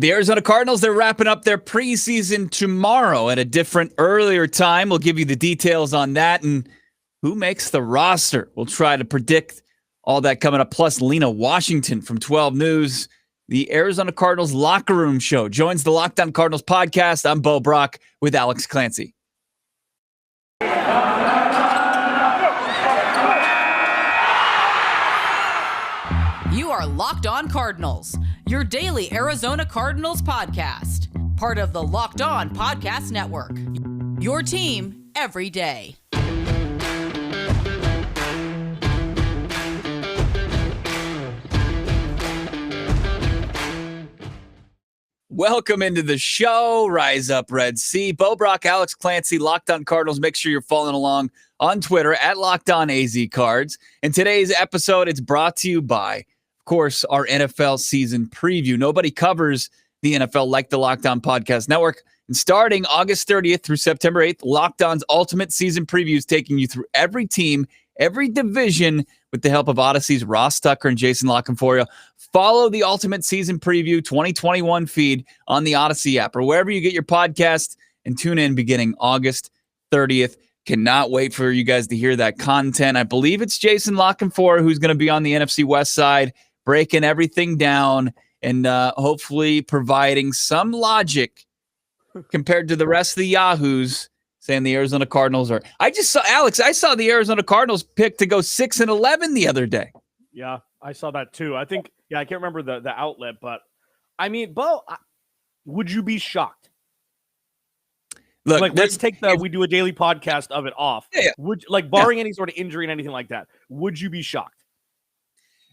The Arizona Cardinals, they're wrapping up their preseason tomorrow at a different, earlier time. We'll give you the details on that and who makes the roster. We'll try to predict all that coming up. Plus, Lina Washington from 12 News, the Arizona Cardinals Locker Room Show, joins the Locked On Cardinals podcast. I'm Brack with Alex Clancy. You are Locked On Cardinals, your daily Arizona Cardinals podcast. Part of the Locked On Podcast Network. Your team every day. Welcome into the show. Rise up, Red Sea. Brack, Alex Clancy, Locked On Cardinals. Make sure you're following along on Twitter at Locked On AZ Cards. In today's episode, it's brought to you by, of course, our NFL season preview. Nobody covers the NFL like the Locked On Podcast Network. And starting August 30th through September 8th, Locked On's ultimate season previews taking you through every team, every division with the help of Odyssey's Ross Tucker and Jason Lockenforio. Follow the Ultimate Season Preview 2021 feed on the Odyssey app or wherever you get your podcast and tune in beginning August 30th. Cannot wait for you guys to hear that content. I believe it's Jason Lockenforio who's going to be on the NFC West side, breaking everything down and hopefully providing some logic compared to the rest of the Yahoos saying the Arizona Cardinals are. I saw the Arizona Cardinals pick to go 6-11 the other day. Yeah, I saw that too. I think, I can't remember the outlet, but I mean, Bo, would you be shocked? Look, let's take we do a daily podcast of it off. Yeah. Barring any sort of injury and anything like that, would you be shocked?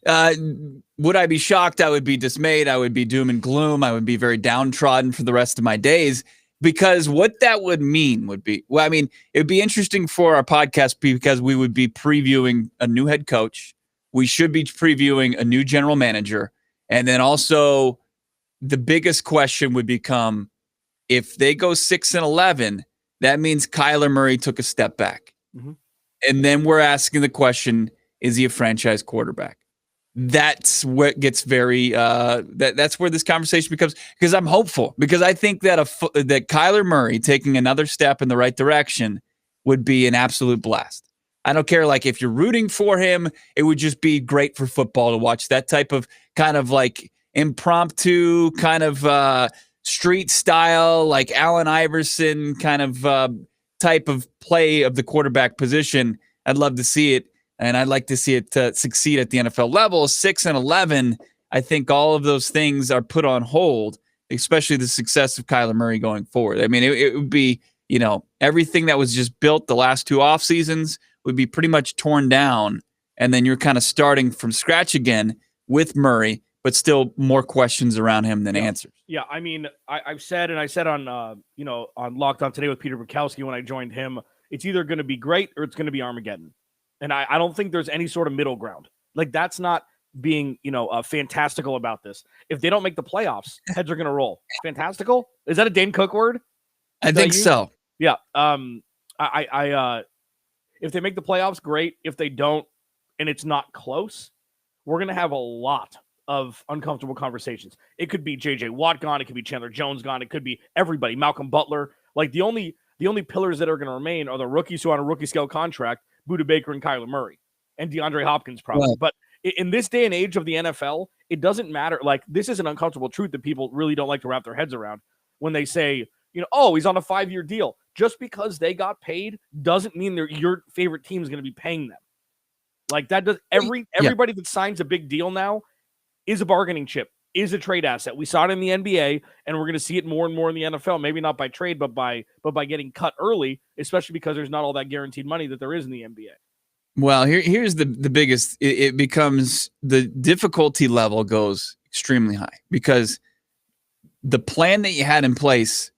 Would I be shocked? I would be dismayed. I would be doom and gloom. I would be very downtrodden for the rest of my days, because what that would mean would be, it would be interesting for our podcast because we would be previewing a new head coach. We should be previewing a new general manager. And then also the biggest question would become, if they go 6-11, that means Kyler Murray took a step back. Mm-hmm. And then we're asking the question, is he a franchise quarterback? That's what gets very that's where this conversation becomes, because I'm hopeful, because I think that that Kyler Murray taking another step in the right direction would be an absolute blast. I don't care, if you're rooting for him, it would just be great for football to watch that type of kind of impromptu kind of street style, Allen Iverson kind of type of play of the quarterback position. I'd love to see it. And I'd like to see it succeed at the NFL level. 6-11, I think all of those things are put on hold, especially the success of Kyler Murray going forward. It would be, everything that was just built the last two off seasons would be pretty much torn down. And then you're kind of starting from scratch again with Murray, but still more questions around him than answers. Yeah, I said on, on Locked On Today with Peter Bukowski when I joined him, it's either going to be great or it's going to be Armageddon. And I don't think there's any sort of middle ground. That's not being, fantastical about this. If they don't make the playoffs, heads are going to roll. Fantastical? Is that a Dane Cook word? I think so. Yeah. If they make the playoffs, great. If they don't, and it's not close, we're going to have a lot of uncomfortable conversations. It could be J.J. Watt gone. It could be Chandler Jones gone. It could be everybody. Malcolm Butler. The only pillars that are going to remain are the rookies who are on a rookie scale contract, Budda Baker and Kyler Murray, and DeAndre Hopkins probably. Right. But in this day and age of the NFL, it doesn't matter. This is an uncomfortable truth that people really don't like to wrap their heads around when they say, he's on a 5-year deal. Just because they got paid doesn't mean your favorite team is going to be paying them. That does everybody that signs a big deal now is a bargaining chip, is a trade asset. We saw it in the NBA, and we're going to see it more and more in the NFL. Maybe not by trade, but by getting cut early, especially because there's not all that guaranteed money that there is in the NBA. Well, here's the biggest. It becomes, the difficulty level goes extremely high because the plan that you had in place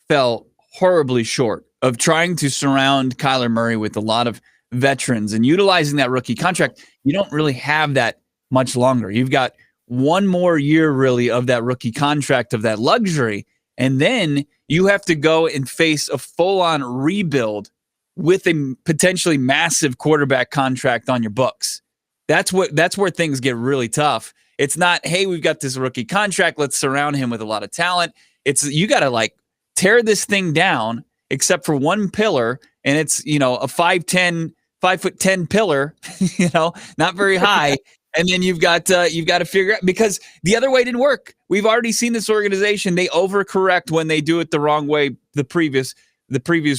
fell horribly short of trying to surround Kyler Murray with a lot of veterans and utilizing that rookie contract. You don't really have that much longer. You've got one more year really of that rookie contract, of that luxury. And then you have to go and face a full-on rebuild with a potentially massive quarterback contract on your books. That's where things get really tough. It's not, hey, we've got this rookie contract, let's surround him with a lot of talent. It's you got to like tear this thing down, except for one pillar, and it's a 5'10" pillar, not very high. And then you've got to figure out, because the other way didn't work. We've already seen this organization, they overcorrect when they do it the wrong way. The previous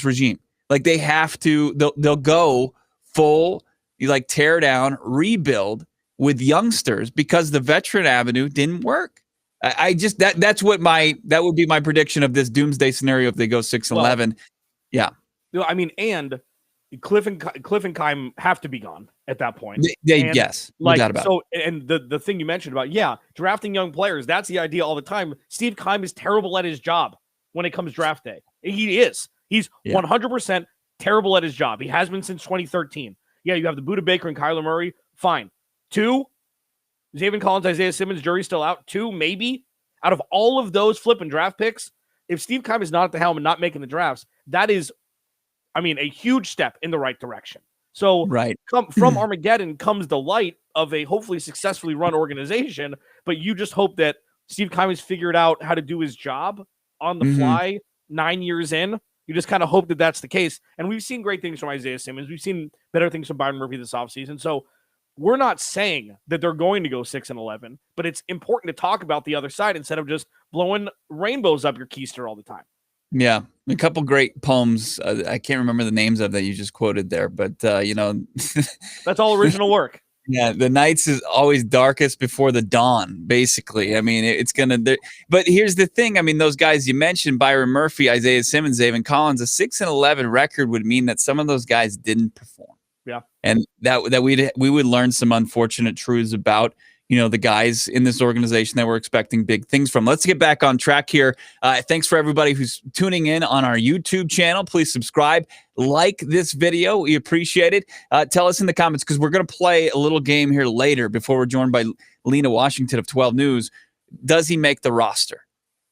regime, like they have to, they'll go full, you like tear down, rebuild with youngsters because the veteran avenue didn't work. I just that would be my prediction of this doomsday scenario if they go 6-11. Yeah. I mean, and Cliff and Keim have to be gone at that point. Yes. Like, so, and the thing you mentioned about, drafting young players, that's the idea all the time. Steve Keim is terrible at his job when it comes draft day. He is. He's 100% terrible at his job. He has been since 2013. Yeah, you have the Budda Baker and Kyler Murray. Fine. 2, Zaven Collins, Isaiah Simmons, jury's still out. 2, maybe. Out of all of those flipping draft picks, if Steve Keim is not at the helm and not making the drafts, that is, a huge step in the right direction. So from Armageddon comes the light of a hopefully successfully run organization, but you just hope that Steve Keim has figured out how to do his job on the fly 9 years in. You just kind of hope that that's the case. And we've seen great things from Isaiah Simmons. We've seen better things from Byron Murphy this offseason. So we're not saying that they're going to go 6-11, but it's important to talk about the other side instead of just blowing rainbows up your keister all the time. Yeah, a couple great poems. I can't remember the names of that you just quoted there, but that's all original work. Yeah, the nights is always darkest before the dawn, basically. I mean, it's going to – but here's the thing. I mean, those guys you mentioned, Byron Murphy, Isaiah Simmons, Zaven Collins, a 6-11 record would mean that some of those guys didn't perform. Yeah. And that we would learn some unfortunate truths about, the guys in this organization that we're expecting big things from. Let's get back on track here. Thanks for everybody who's tuning in on our YouTube channel. Please subscribe, like this video. We appreciate it. Tell us in the comments, because we're going to play a little game here later before we're joined by Lena Washington of 12 News. Does he make the roster?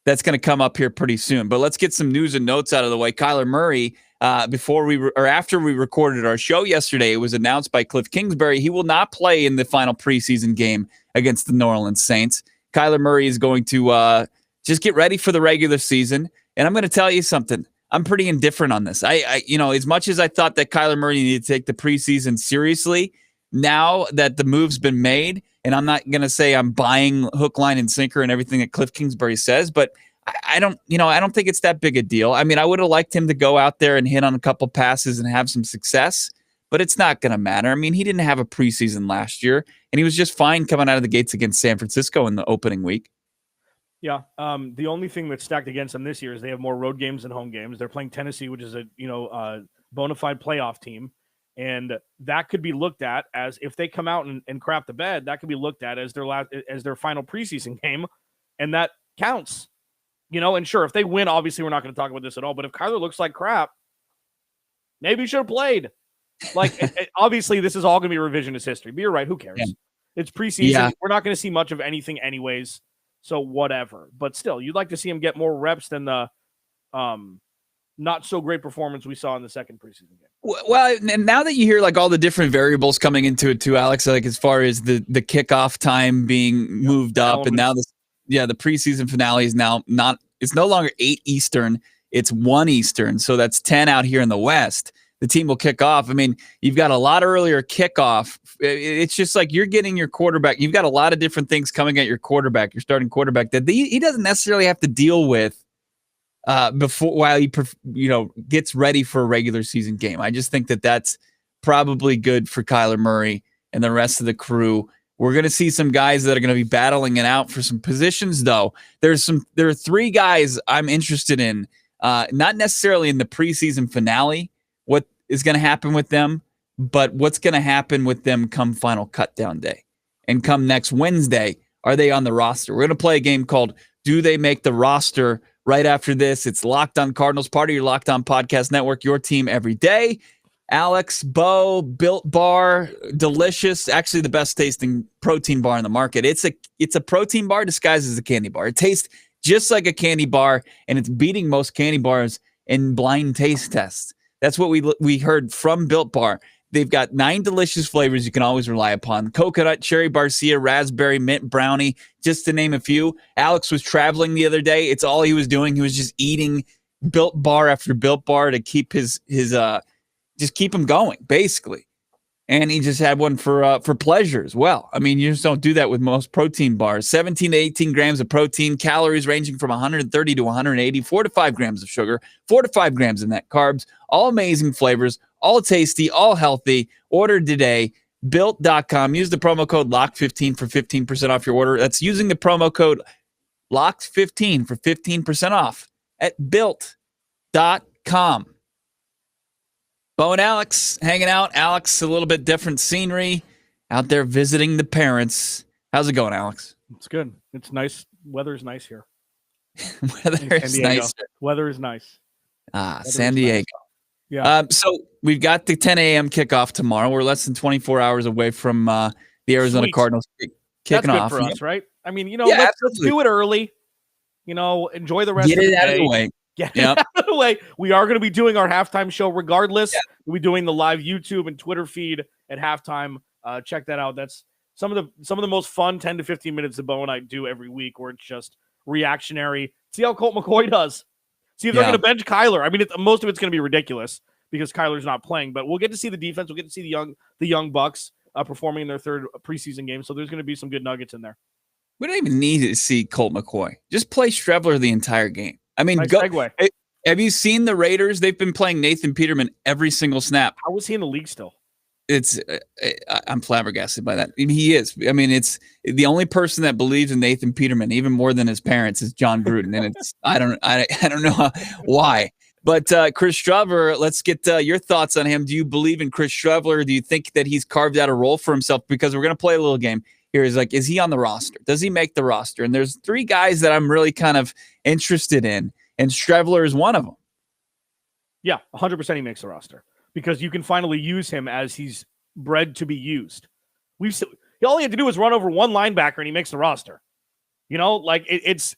That's going to come up here pretty soon. But let's get some news and notes out of the way. Kyler Murray, after we recorded our show yesterday, it was announced by Cliff Kingsbury he will not play in the final preseason game against the New Orleans Saints. Kyler Murray is going to just get ready for the regular season. And I'm going to tell you something. I'm pretty indifferent on this. I as much as I thought that Kyler Murray needed to take the preseason seriously, now that the move's been made, and I'm not going to say I'm buying hook, line, and sinker and everything that Cliff Kingsbury says, but I don't think it's that big a deal. I mean, I would have liked him to go out there and hit on a couple passes and have some success, but it's not going to matter. I mean, he didn't have a preseason last year, and he was just fine coming out of the gates against San Francisco in the opening week. Yeah. The only thing that's stacked against them this year is they have more road games than home games. They're playing Tennessee, which is a bona fide playoff team. And that could be looked at as, if they come out and crap the bed, that could be looked at as their final preseason game. And that counts, and sure, if they win, obviously we're not going to talk about this at all. But if Kyler looks like crap, maybe he should have played. Like, obviously this is all going to be revisionist history, but you're right. Who cares? Yeah. It's preseason. Yeah. We're not going to see much of anything anyways. So whatever, but still, you'd like to see him get more reps than the not so great performance we saw in the second preseason game. Well, and now that you hear like all the different variables coming into it too, Alex, like as far as the kickoff time being moved up, and now the preseason finale is now it's no longer 8 Eastern, it's 1 Eastern, so that's 10 out here in the West. The team will kick off. I mean, you've got a lot earlier kickoff. It's just like you're getting your quarterback. You've got a lot of different things coming at your quarterback, your starting quarterback, that he doesn't necessarily have to deal with while he gets ready for a regular season game. I just think that that's probably good for Kyler Murray and the rest of the crew. We're going to see some guys that are going to be battling it out for some positions, though. There are 3 guys I'm interested in, not necessarily in the preseason finale, what is going to happen with them, but what's going to happen with them come final cutdown day. And come next Wednesday, are they on the roster? We're going to play a game called Do They Make the Roster right after this. It's Locked On Cardinals, part of your Locked On Podcast Network, your team every day. Alex, Bo, Built Bar, delicious, actually the best tasting protein bar in the market. It's a protein bar disguised as a candy bar. It tastes just like a candy bar, and it's beating most candy bars in blind taste tests. That's what we heard from Built Bar. They've got 9 delicious flavors you can always rely upon. Coconut, cherry barcia, raspberry, mint brownie, just to name a few. Alex was traveling the other day. It's all he was doing. He was just eating Built Bar after Built Bar to keep his just keep him going, basically. And he just had one for pleasure as well. I mean, you just don't do that with most protein bars. 17 to 18 grams of protein, calories ranging from 130 to 180, 4 to 5 grams of sugar, 4 to 5 grams of net carbs, all amazing flavors, all tasty, all healthy. Order today, Built.com. Use the promo code LOCK15 for 15% off your order. That's using the promo code LOCK15 for 15% off at Built.com. Bo and Alex hanging out. Alex, a little bit different scenery, out there visiting the parents. How's it going, Alex? It's good. It's nice. Weather's nice here. Weather is nice. Weather is nice. San Diego. Nice. Yeah. So we've got the 10 a.m. kickoff tomorrow. We're less than 24 hours away from the Arizona Cardinals kicking off. That's good for us, right? I mean, let's do it early. Enjoy the rest of the day. Get it out of the way. Get it out of the way. We are going to be doing our halftime show regardless. Yeah. We'll be doing the live YouTube and Twitter feed at halftime. Check that out. That's some of the most fun 10 to 15 minutes that Bo and I do every week, where it's just reactionary. See how Colt McCoy does. See if they're going to bench Kyler. I mean, most of it's going to be ridiculous because Kyler's not playing, but we'll get to see the defense. We'll get to see the young Bucks performing in their third preseason game. So there's going to be some good nuggets in there. We don't even need to see Colt McCoy. Just play Streveler the entire game. I mean, segue. Have you seen the Raiders? They've been playing Nathan Peterman every single snap. How is he in the league still? I'm flabbergasted by that. I mean, he is. I mean, it's the only person that believes in Nathan Peterman, even more than his parents, is John Gruden, and it's I don't know why. But Chris Streveler, let's get your thoughts on him. Do you believe in Chris Streveler? Do you think that he's carved out a role for himself? Because we're going to play a little game here. Is he on the roster? Does he make the roster? And there's 3 guys that I'm really kind of interested in, and Streveler is one of them. Yeah, 100% he makes the roster because you can finally use him as he's bred to be used. All he had to do was run over one linebacker and he makes the roster. It's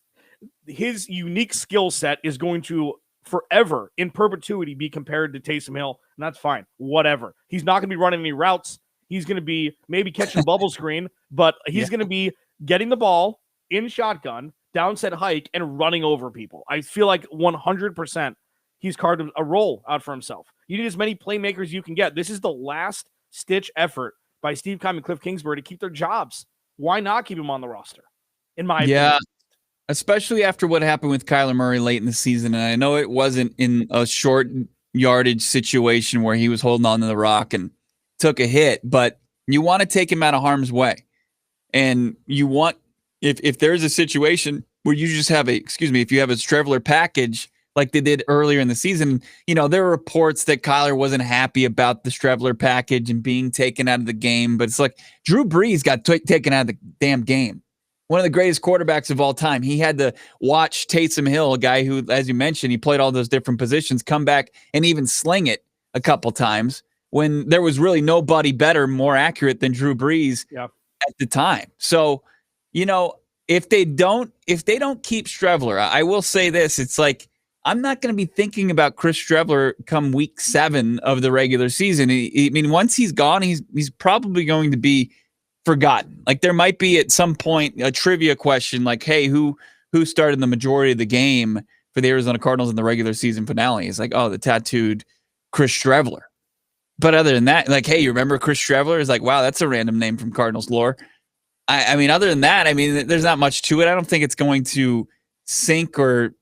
his unique skill set is going to forever in perpetuity be compared to Taysom Hill, and that's fine. Whatever. He's not going to be running any routes. He's going to be maybe catching a bubble screen, but he's going to be getting the ball in shotgun, downset hike, and running over people. I feel like 100% he's carved a role out for himself. You need as many playmakers you can get. This is the last-stitch effort by Steve Keim and Cliff Kingsbury to keep their jobs. Why not keep him on the roster, in my opinion? Especially after what happened with Kyler Murray late in the season. And I know it wasn't in a short yardage situation where he was holding on to the rock and took a hit, but you want to take him out of harm's way. And you want, if there's a situation where you just have if you have a Streveler package like they did earlier in the season, there were reports that Kyler wasn't happy about the Streveler package and being taken out of the game. But it's like Drew Brees got taken out of the damn game. One of the greatest quarterbacks of all time. He had to watch Taysom Hill, a guy who, as you mentioned, he played all those different positions, come back and even sling it a couple times when there was really nobody better, more accurate than Drew Brees at the time. So, if they don't keep Streveler, I will say this, it's like, I'm not going to be thinking about Chris Streveler come week 7 of the regular season. I mean, once he's gone, he's probably going to be forgotten. Like there might be at some point a trivia question like, hey, who started the majority of the game for the Arizona Cardinals in the regular season finale? It's like, oh, the tattooed Chris Streveler. But other than that, like, hey, you remember Chris Streveler? Is like, wow, that's a random name from Cardinals lore. I mean, other than that, I mean, there's not much to it. I don't think it's going to sink or,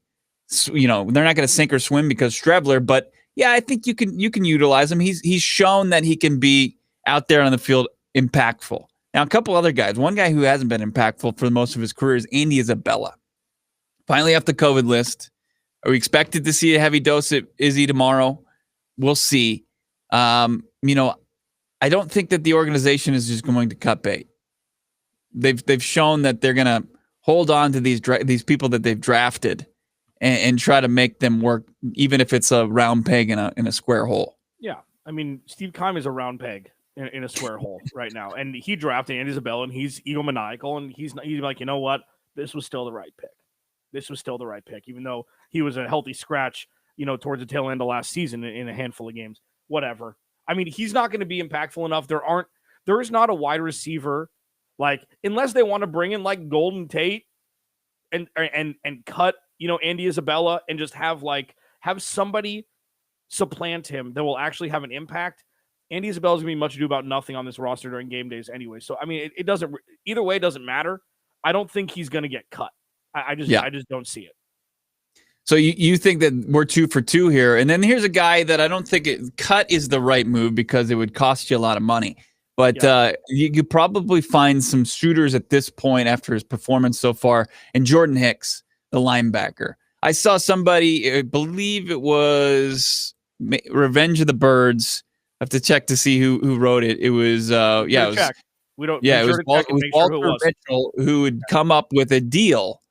they're not going to sink or swim because Streveler. But yeah, I think you can utilize him. He's shown that he can be out there on the field impactful. Now, a couple other guys. One guy who hasn't been impactful for most of his career is Andy Isabella. Finally off the COVID list. Are we expected to see a heavy dose at Izzy tomorrow? We'll see. I don't think that the organization is just going to cut bait. They've shown that they're going to hold on to these people that they've drafted and try to make them work, even if it's a round peg in a square hole. Yeah, I mean, Steve Keim is a round peg in a square hole right now, and he drafted Andy Isabella, and he's egomaniacal, and he's like, you know what, this was still the right pick. This was still the right pick, even though he was a healthy scratch, towards the tail end of last season in a handful of games. Whatever. I mean, he's not going to be impactful enough. There is not a wide receiver, like, unless they want to bring in like Golden Tate and cut, Andy Isabella and just have somebody supplant him that will actually have an impact. Andy Isabella's going to be much ado about nothing on this roster during game days anyway. So, I mean, it doesn't, either way, it doesn't matter. I don't think he's going to get cut. I just don't see it. So you think that we're 2 for 2 here. And then here's a guy that I don't think cut is the right move because it would cost you a lot of money. But you could probably find some shooters at this point after his performance so far. And Jordan Hicks, the linebacker. I saw somebody, I believe it was Revenge of the Birds. I have to check to see who wrote it. It was, it was, check. We don't. Yeah, it was Walter Mitchell who would come up with a deal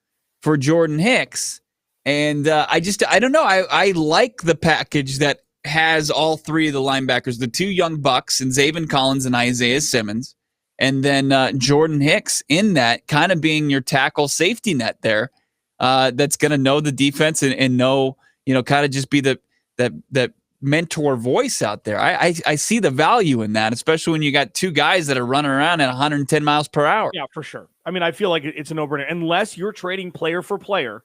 for Jordan Hicks. And I don't know. I like the package that has all three of the linebackers, the two young bucks and Zaven Collins and Isaiah Simmons, and then Jordan Hicks in that kind of being your tackle safety net there. That's going to know the defense and know, kind of just be that mentor voice out there. I see the value in that, especially when you got two guys that are running around at 110 miles per hour. Yeah, for sure. I mean, I feel like it's a no-brainer unless you're trading player for player.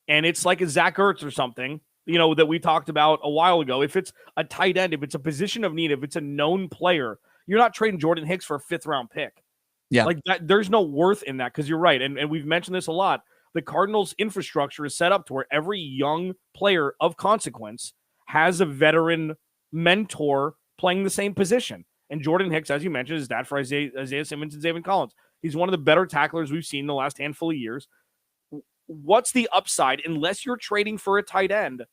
And it's like a Zach Ertz or something, that we talked about a while ago. If it's a tight end, if it's a position of need, if it's a known player, you're not trading Jordan Hicks for a 5th-round pick. Yeah. Like that, there's no worth in that because you're right. And we've mentioned this a lot. The Cardinals' infrastructure is set up to where every young player of consequence has a veteran mentor playing the same position. And Jordan Hicks, as you mentioned, is that for Isaiah Simmons and Zaven Collins. He's one of the better tacklers we've seen in the last handful of years. What's the upside unless you're trading for a tight end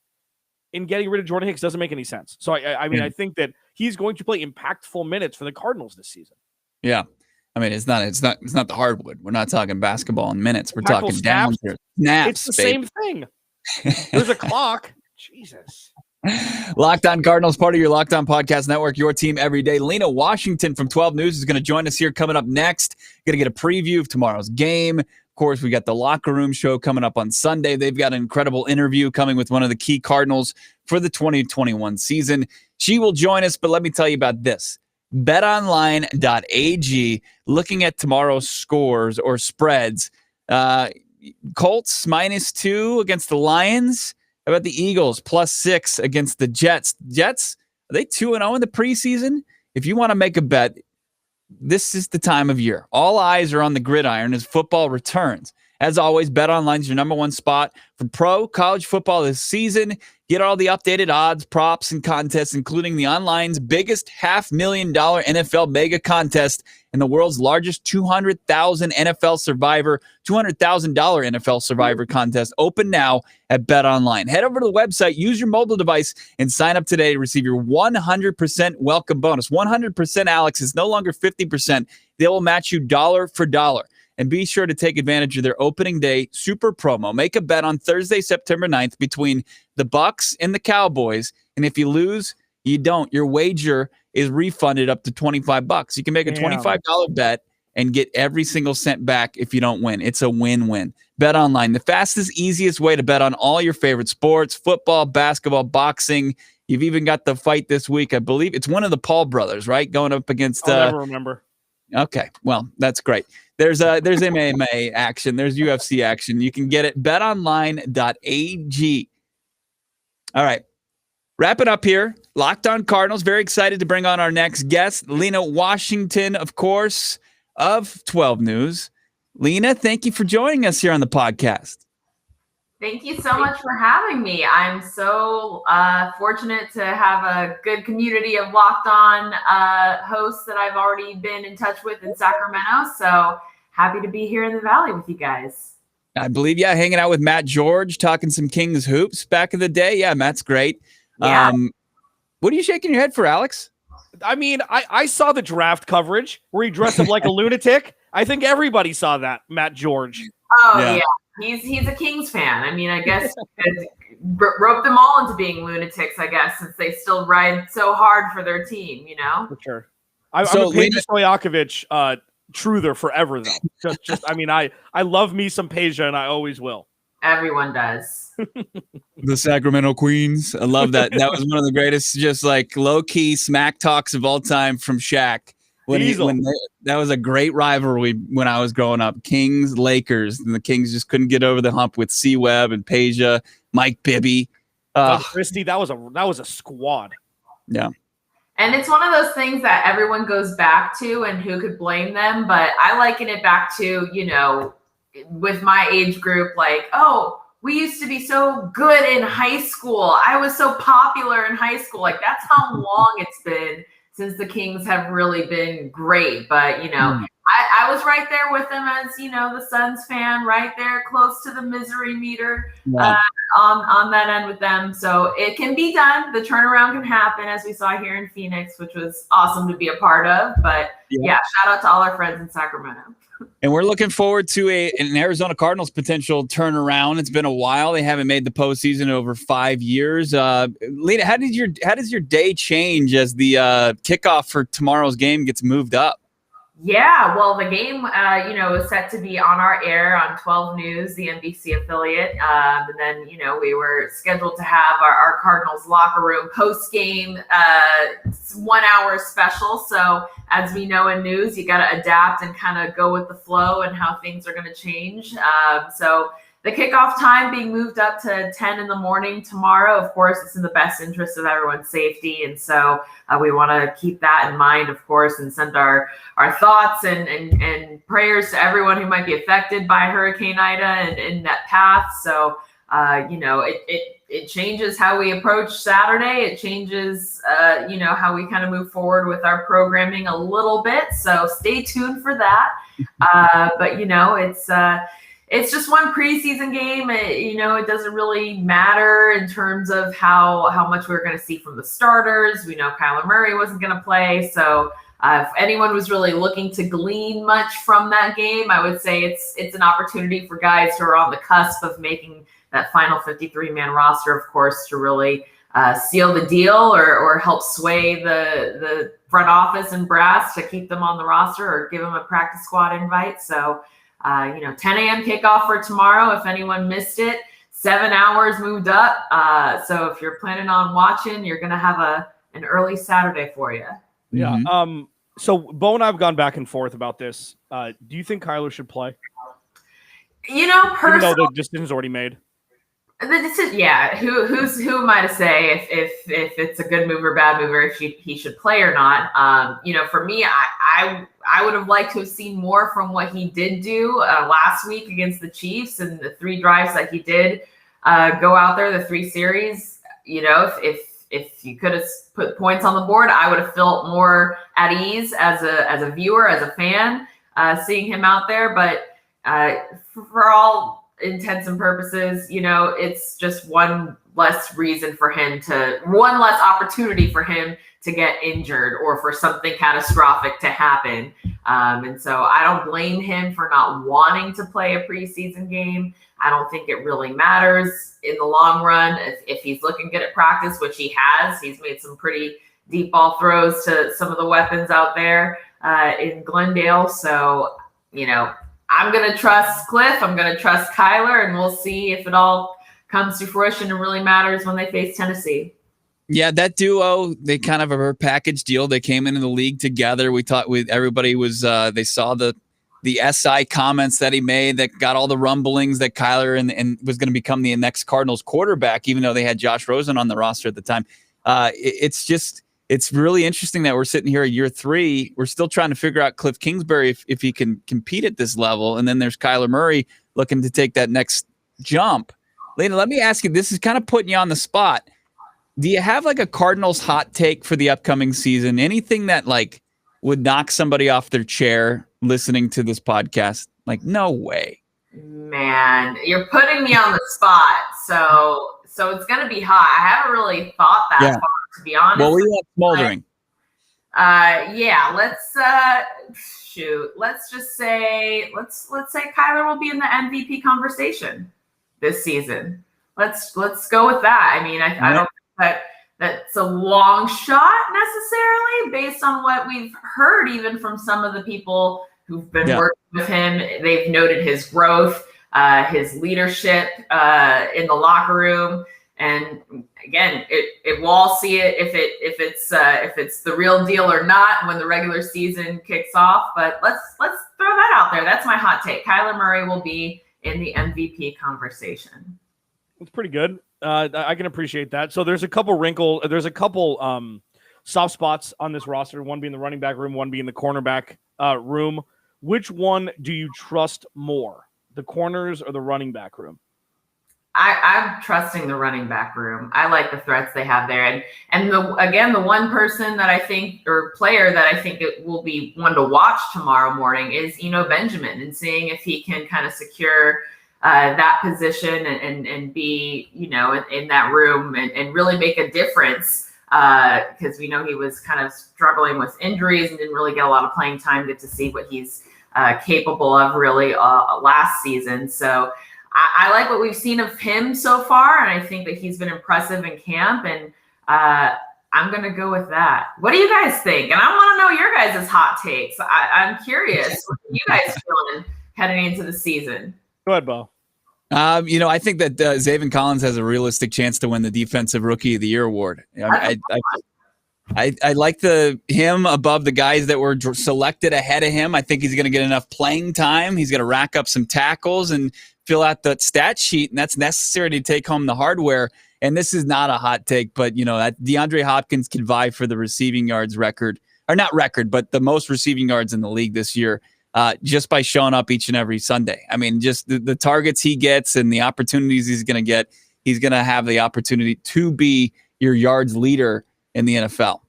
and getting rid of Jordan Hicks doesn't make any sense. So I mean, I think that he's going to play impactful minutes for the Cardinals this season. Yeah. I mean, it's not the hardwood. We're not talking basketball in minutes. We're talking snaps. down here. Snaps, it's the same thing. There's a clock. Jesus. Locked On Cardinals, part of your Locked On Podcast Network, your team every day. Lena Washington from 12 News is going to join us here coming up next. Going to get a preview of tomorrow's game. Of course, we got the Locker Room Show coming up on Sunday. They've got an incredible interview coming with one of the key Cardinals for the 2021 season. She will join us, but let me tell you about this. BetOnline.ag, looking at tomorrow's scores or spreads. Colts -2 against the Lions. How about the Eagles +6 against the Jets? Jets, are they 2-0 in the preseason? If you want to make a bet, this is the time of year. All eyes are on the gridiron as football returns. As always, BetOnline is your number one spot for pro college football this season. Get all the updated odds, props, and contests, including the online's biggest $500,000 NFL mega contest and the world's largest $200,000 NFL Survivor contest. Open now at BetOnline. Head over to the website, use your mobile device, and sign up today to receive your 100% welcome bonus. 100%, Alex, is no longer 50%. They will match you dollar for dollar. And be sure to take advantage of their opening day super promo. Make a bet on Thursday, September 9th between the Bucs and the Cowboys. And if you lose, you don't. Your wager is refunded up to $25. You can make a $25 bet and get every single cent back if you don't win. It's a win-win. BetOnline, the fastest, easiest way to bet on all your favorite sports, football, basketball, boxing. You've even got the fight this week. I believe it's one of the Paul brothers, right? Going up against... I'll never remember. Okay, well, that's great. There's MMA action. There's UFC action. You can get it. BetOnline.ag. All right. Wrap it up here. Locked On Cardinals. Very excited to bring on our next guest, Lina Washington, of course, of 12 News. Lina, thank you for joining us here on the podcast. Thank you so much for having me. I'm so fortunate to have a good community of Locked On hosts that I've already been in touch with in Sacramento. So happy to be here in the Valley with you guys. I believe, hanging out with Matt George, talking some Kings hoops back in the day. Yeah, Matt's great. Yeah. What are you shaking your head for, Alex? I mean, I saw the draft coverage where he dressed up like a lunatic. I think everybody saw that, Matt George. Oh, yeah. He's a Kings fan. I mean, I guess rope them all into being lunatics, I guess, since they still ride so hard for their team, For sure. I'm a Peja Stojakovic truther forever, though. Just I mean, I love me some Peja, and I always will. Everyone does. The Sacramento Queens. I love that. That was one of the greatest, just like low key smack talks of all time from Shaq. That was a great rivalry when I was growing up. Kings, Lakers, and the Kings just couldn't get over the hump with C. Webb and Peja, Mike Bibby. Christie, that was a squad. Yeah. And it's one of those things that everyone goes back to, and who could blame them? But I liken it back to, with my age group, like, oh, we used to be so good in high school. I was so popular in high school. Like, that's how long it's been since the Kings have really been great. But, I was right there with them as, the Suns fan, right there close to the misery meter on that end with them. So it can be done. The turnaround can happen, as we saw here in Phoenix, which was awesome to be a part of. But yeah, shout out to all our friends in Sacramento. And we're looking forward to an Arizona Cardinals potential turnaround. It's been a while. They haven't made the postseason in over 5 years. Lena, how does your day change as the kickoff for tomorrow's game gets moved up? Yeah, well, the game, is set to be on our air on 12 News, the NBC affiliate. And then, we were scheduled to have our Cardinals locker room post-game 1 hour special. So as we know in news, you got to adapt and kind of go with the flow and how things are going to change. So the kickoff time being moved up to 10 in the morning tomorrow. Of course, it's in the best interest of everyone's safety. And so we want to keep that in mind, of course, and send our thoughts and prayers to everyone who might be affected by Hurricane Ida and in that path. So, it changes how we approach Saturday. It changes, how we kind of move forward with our programming a little bit. So stay tuned for that. But, it's just one preseason game. It doesn't really matter in terms of how much we're going to see from the starters. We know Kyler Murray wasn't going to play. So if anyone was really looking to glean much from that game, I would say it's an opportunity for guys who are on the cusp of making that final 53-man roster, of course, to really seal the deal or help sway the front office and brass to keep them on the roster or give them a practice squad invite. So 10 a.m. kickoff for tomorrow. If anyone missed it, 7 hours moved up. So if you're planning on watching, you're going to have an early Saturday for you. Yeah. Mm-hmm. So Bo and I have gone back and forth about this. Do you think Kyler should play? Personally, even though the decision's already made. The decision, yeah. Who am I to say if it's a good move or bad move, or if he should play or not? For me, I would have liked to have seen more from what he did do last week against the Chiefs and the 3 drives that he did go out there, the 3 series. If you could have put points on the board, I would have felt more at ease as a viewer, as a fan, seeing him out there. But for all intents and purposes, it's just one less opportunity for him to get injured or for something catastrophic to happen. And so I don't blame him for not wanting to play a preseason game. I don't think it really matters in the long run. If he's looking good at practice, which he has, he's made some pretty deep ball throws to some of the weapons out there in Glendale. So, I'm going to trust Cliff. I'm going to trust Kyler, and we'll see if it all comes to fruition and really matters when they face Tennessee. Yeah, that duo, they kind of are a package deal. They came into the league together. We thought everybody was, they saw the SI comments that he made that got all the rumblings that Kyler and was going to become the next Cardinals quarterback, even though they had Josh Rosen on the roster at the time. It's really interesting that we're sitting here at year 3. We're still trying to figure out Cliff Kingsbury if he can compete at this level. And then there's Kyler Murray looking to take that next jump. Lena, let me ask you, this is kind of putting you on the spot. Do you have like a Cardinals hot take for the upcoming season? Anything that like would knock somebody off their chair listening to this podcast? Like, no way. Man, you're putting me on the spot. So it's going to be hot. I haven't really thought that far, to be honest. Well, we want smoldering. Let's just say Kyler will be in the MVP conversation this season. Let's go with that. I mean, I don't think that's a long shot necessarily based on what we've heard, even from some of the people who've been working with him. They've noted his growth. his leadership in the locker room. And again, we'll all see it if it's the real deal or not when the regular season kicks off. But let's throw that out there. That's my hot take. Kyler Murray will be in the MVP conversation. It's pretty good. I can appreciate that. So there's a couple soft spots on this roster. One being the running back room, one being the cornerback room. Which one do you trust more, the corners or the running back room? I'm trusting the running back room. I like the threats they have there. And the one person that I think, or player that I think it will be one to watch tomorrow morning is Benjamin, and seeing if he can kind of secure that position and be, in that room and really make a difference. Because we know he was kind of struggling with injuries and didn't really get a lot of playing time, get to see what he's capable of really last season. So I like what we've seen of him so far, and I think that he's been impressive in camp, and I'm going to go with that. What do you guys think? And I want to know your guys' hot takes. I'm curious. What are you guys feeling heading into the season? Go ahead, Bo. I think that Zaven Collins has a realistic chance to win the Defensive Rookie of the Year award. I like him above the guys that were selected ahead of him. I think he's going to get enough playing time. He's going to rack up some tackles and fill out the stat sheet, and that's necessary to take home the hardware. And this is not a hot take, but that DeAndre Hopkins can vie for the receiving yards record, or not record, but the most receiving yards in the league this year, just by showing up each and every Sunday. I mean, just the targets he gets and the opportunities he's going to get, he's going to have the opportunity to be your yards leader in the NFL.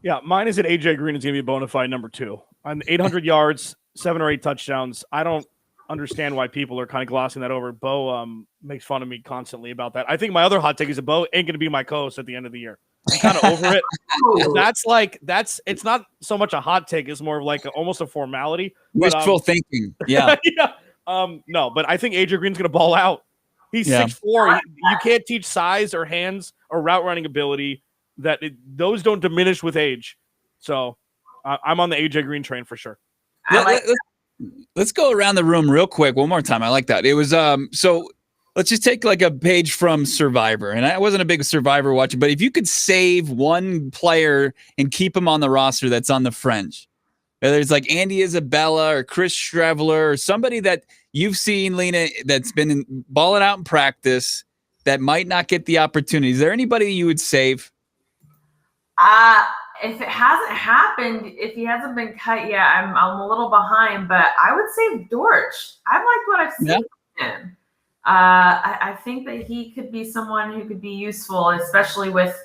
Yeah, mine is that AJ Green is going to be a bona fide number 2 on 800 yards, 7 or 8 touchdowns. I don't understand why people are kind of glossing that over. Bo makes fun of me constantly about that. I think my other hot take is that Bo ain't going to be my co-host at the end of the year. I'm kind of over it. It's not so much a hot take. It's more of like almost a formality. Wishful thinking. Yeah. Yeah. No, but I think AJ Green's going to ball out. He's 6'4". You can't teach size or hands or route running ability. Those don't diminish with age. So I'm on the AJ Green train for sure. Let's go around the room real quick one more time. I like that. It was so let's just take like a page from Survivor. And I wasn't a big Survivor watcher, but if you could save one player and keep him on the roster that's on the fringe, whether it's like Andy Isabella or Chris Streveler or somebody that you've seen, Lena, that's been balling out in practice that might not get the opportunity. Is there anybody you would save? If it hasn't happened, if he hasn't been cut yet, I'm a little behind, but I would say Dortch. I've liked what I've seen from him. I think that he could be someone who could be useful, especially with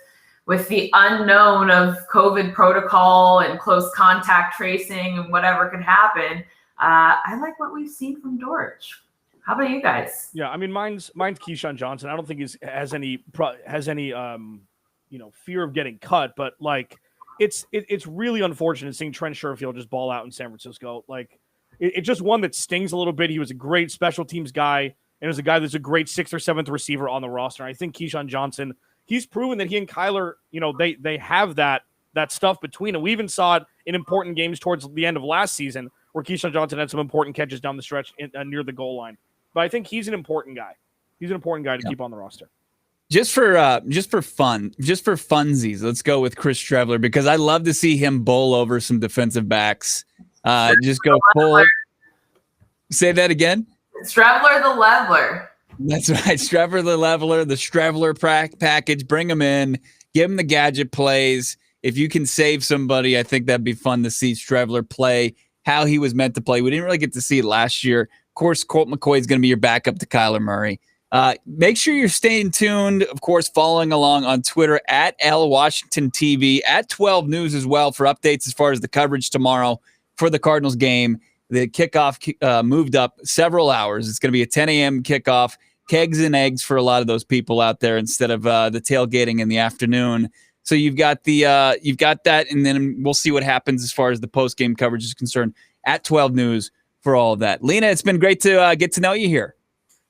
the unknown of COVID protocol and close contact tracing and whatever could happen. I like what we've seen from Dortch. How about you guys? Yeah, I mean, mine's Keyshawn Johnson. I don't think he has any fear of getting cut, but like it's really unfortunate seeing Trent Sherfield just ball out in San Francisco. Like it's just one that stings a little bit. He was a great special teams guy and was a guy that's a great 6th or 7th receiver on the roster. I think Keyshawn Johnson, he's proven that he and Kyler, they have that stuff between them. We even saw it in important games towards the end of last season where Keyshawn Johnson had some important catches down the stretch near the goal line. But I think he's an important guy. He's an important guy to keep on the roster. Just for funsies, let's go with Chris Streveler because I love to see him bowl over some defensive backs. Just go full. Say that again. Streveler the leveler. That's right, Streveler the leveler, the Streveler package. Bring him in, give him the gadget plays. If you can save somebody, I think that'd be fun to see Streveler play how he was meant to play. We didn't really get to see it last year. Of course, Colt McCoy is going to be your backup to Kyler Murray. Make sure you're staying tuned, of course, following along on Twitter at L Washington TV, at 12 News as well for updates as far as the coverage tomorrow for the Cardinals game. The kickoff moved up several hours. It's going to be a 10 a.m. kickoff, kegs and eggs for a lot of those people out there instead of the tailgating in the afternoon. So you've got that, and then we'll see what happens as far as the post-game coverage is concerned at 12 News for all of that. Lena, it's been great to get to know you here.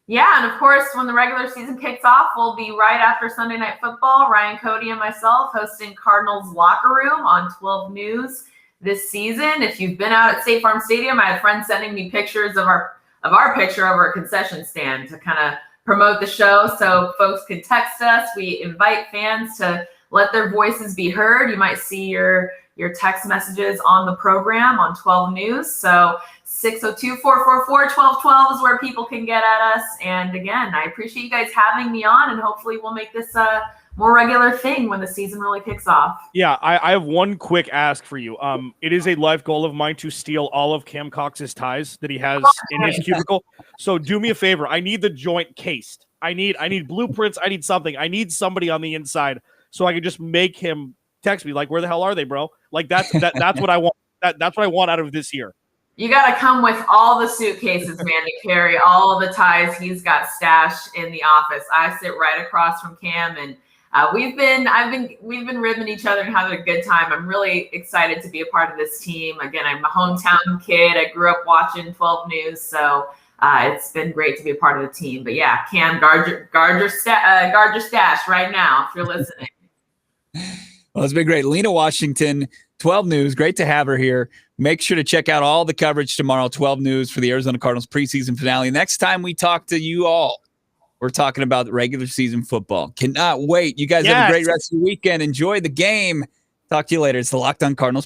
Yeah, and of course, when the regular season kicks off, we'll be right after Sunday Night Football. Ryan Cody and myself hosting Cardinals Locker Room on 12 News this season. If you've been out at State Farm Stadium, I had friends sending me pictures of of our picture over a concession stand to kind of promote the show so folks can text us. We invite fans to let their voices be heard. You might see your text messages on the program on 12 News. So 602-444-1212 is where people can get at us. And again, I appreciate you guys having me on, and hopefully we'll make this a more regular thing when the season really kicks off. Yeah, I have one quick ask for you. It is a life goal of mine to steal all of Cam Cox's ties that he has in his cubicle. So do me a favor. I need the joint cased. I need blueprints. I need something. I need somebody on the inside so I can just make him text me like, where the hell are they, bro? Like that's what I want. That's what I want out of this year. You got to come with all the suitcases, man, to carry all the ties he's got stashed in the office. I sit right across from Cam, and we've been ribbing each other and having a good time. I'm really excited to be a part of this team. Again, I'm a hometown kid. I grew up watching 12 News, so it's been great to be a part of the team. But yeah, Cam, guard your stash right now if you're listening. Well, it's been great. Lena Washington, 12 News. Great to have her here. Make sure to check out all the coverage tomorrow, 12 News, for the Arizona Cardinals preseason finale. Next time we talk to you all, we're talking about regular season football. Cannot wait. You guys have a great rest of your weekend. Enjoy the game. Talk to you later. It's the Locked On Cardinals